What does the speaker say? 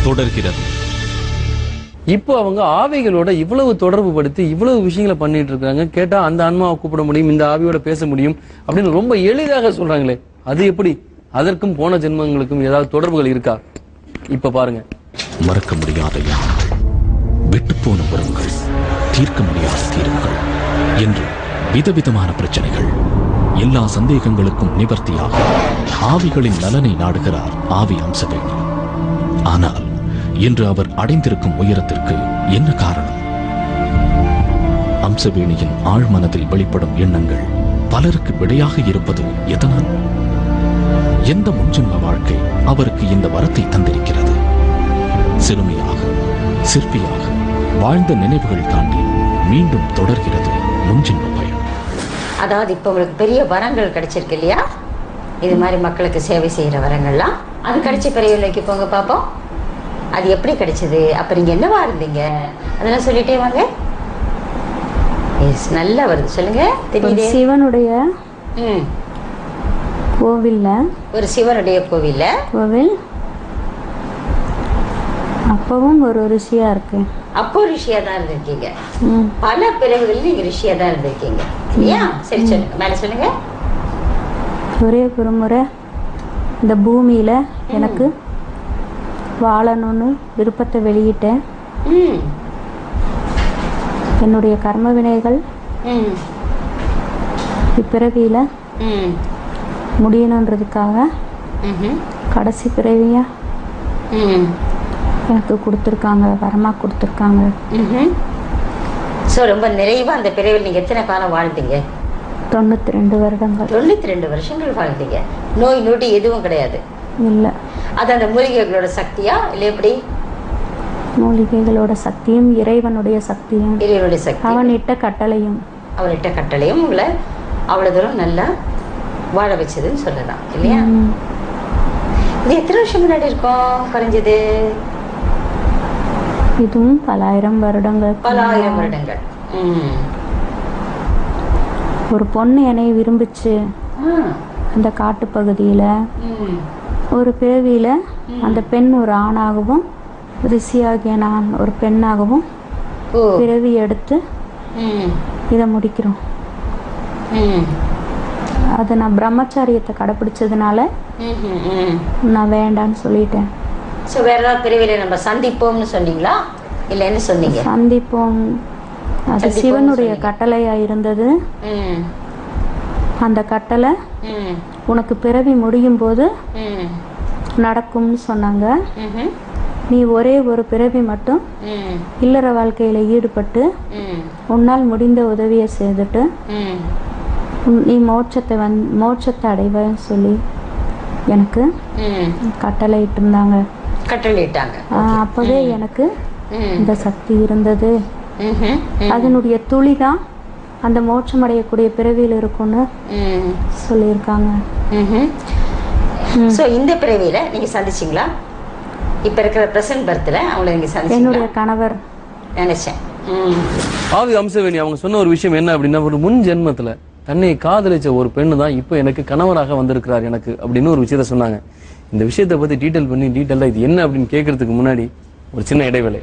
தொடர்கிறது. இப்போ அவங்க ஆவிகளோட இவ்வளவு தொடர்பு படுத்தி இவ்வளவு விஷயங்களை பண்ணிட்டு இருக்காங்க. கேட்டா அந்த ஆன்மாவை கூப்பிட முடியும், இந்த ஆவியோட பேச முடியும் அப்படின்னு ரொம்ப எளிதாக சொல்றாங்களே, அது எப்படி? அதற்கும் போன ஜென்மங்களுக்கும் ஏதாவது தொடர்புகள் இருக்கா? இப்ப பாருங்க. மறக்க முடியாத யானைகள், விட்டுப்போன உறவுகள், தீர்க்க முடியாத தீர்வுகள் என்று விதவிதமான பிரச்சனைகள். எல்லா சந்தேகங்களுக்கும் நிவர்த்தியாக ஆவிகளின் நலனை நாடுகிறார் ஆவி அம்சவேணி. ஆனால் இன்று அவர் அடைந்திருக்கும் உயரத்திற்கு என்ன காரணம்? அம்சவேணியின் ஆழ்மனதில் வெளிப்படும் எண்ணங்கள் பலருக்கு விடையாக இருப்பது எதனால்? எந்த முன்ஜென்ம வாழ்க்கை அவருக்கு இந்த வரத்தை தந்திருக்கிறது? சிறுமியாக, சிற்பியாக வாழ்ந்த நினைவுகள் தாண்டி மீண்டும் தொடர்கிறது முன்ஜென்ம பயணம். அதாவது இப்போ உங்களுக்கு பெரிய வரங்கள் கிடைச்சிருக்கு இல்லையா? இது மாதிரி மக்களுக்கு சேவை செய்யற வரங்கள்லாம் அது கிடைச்ச பிறவிலைக்கு போங்க பாப்போம். அது எப்படி கிடைச்சது? அப்ப நீங்க என்னவா இருந்தீங்க? அதெல்லாம் சொல்லிட்டே வாங்க. நல்லா வருது, சொல்லுங்க. தெரியுது. சிவனுடைய கோவில்ல, ஒரு சிவனுடைய கோவில் அப்பவும் ஒரு ரிஷியா இருக்கு. அப்போ ரிஷியா தான் இருந்திருக்கீங்க. பல பிறகுகளில் நீங்க ரிஷியா தான் இருந்திருக்கீங்க இல்லையா? சரி, சொல்லுங்க, மேல சொல்லுங்க. ஒரே ஒரு முறை இந்த பூமியில எனக்கு வாழணும்னு விருப்பத்தை வெளியிட்டேன். என்னுடைய கர்ம வினைகள் இப்பிறவியில முடியணுன்றதுக்காக கடைசி பிறவியா எனக்கு கொடுத்துருக்காங்க, வரமா கொடுத்துருக்காங்க. ஸோ ரொம்ப நிறைவா அந்த பிறவியில் நீங்க எத்தனை காலம் வாழ்ந்தீங்க? 92 வருடங்கள். 92 வருஷங்கள் வாழ்ந்தீங்க. நோய் நொடி எதுவும் கிடையாது? இல்ல. அது அந்த மூலிகைகளோட சக்தியா இல்லை எப்படி? மூலிகைகளோட சக்தியும் இறைவனுடைய சக்தியும், இறைவனுடைய சக்தி, அவனிட்ட கட்டளையும் உங்களை அவ்வளவு தூரம் நல்லா வாழ வச்சதுன்னு சொல்லலாம் இல்லையா? இது எத்தனை வருஷம் முன்னாடி இருக்கும் குறைஞ்சது? இதுவும் பல ஆயிரம் வருடங்கள். ஒரு பொண்ணு என்னை விரும்பிச்சு அந்த காட்டு பகுதியில ஒரு பிறவியில அந்த பெண் ஒரு ஆணாகவும் ரிஷியாகிய நான் ஒரு பெண்ணாகவும் பிறவி எடுத்து இதை முடிக்கிறோம். அது நான் பிரம்மச்சாரியத்தை கடைப்பிடிச்சதுனால நான் வேண்டான்னு சொல்லிட்டேன். ஸோ வேற ஏதாவது பிறவியில நம்ம சந்திப்போம்னு சொன்னீங்களா? இல்லை என்ன சொன்னீங்க? சந்திப்போம், அது சிவனுடைய கட்டளையா இருந்தது. அந்த கட்டளை உனக்கு பிறவி முடியும் போது நடக்கும்னு சொன்னாங்க. நீ ஒரே ஒரு பிறவி மட்டும் இல்லற வாழ்க்கையில ஈடுபட்டு உன்னால் முடிந்த உதவியை செய்துட்டு நீ மோட்சத்தை அடைவன்னு சொல்லி எனக்கு கட்டளையிட்டாங்க. அப்பவே எனக்கு இந்த சக்தி இருந்தது. அதனுடைய துளிதான் அந்த மோட்சம் அடையக்கூடிய பிறவியில் இருக்கும்னு சொல்லியிருக்காங்க. இந்த பிறவியில நீங்க சந்திச்சீங்களா? இப்ப இருக்கிற பிரசன்ட் பர்த்ல அவங்களை நீங்க சந்திச்சீங்களா? என்னுடைய கணவர் நினைச்சேன். ஆவி அம்சவேணி அவங்க சொன்ன ஒரு விஷயம் என்ன அப்படின்னா, ஒரு முன் ஜென்மத்துல தன்னை காதலிச்ச ஒரு பெண்ணு தான் இப்போ எனக்கு கணவராக வந்திருக்கிறார் எனக்கு அப்படின்னு ஒரு விஷயத்த சொன்னாங்க. இந்த விஷயத்தை பத்தி டீட்டெயிலா இது என்ன அப்படின்னு கேட்கறதுக்கு முன்னாடி ஒரு சின்ன இடைவேளை.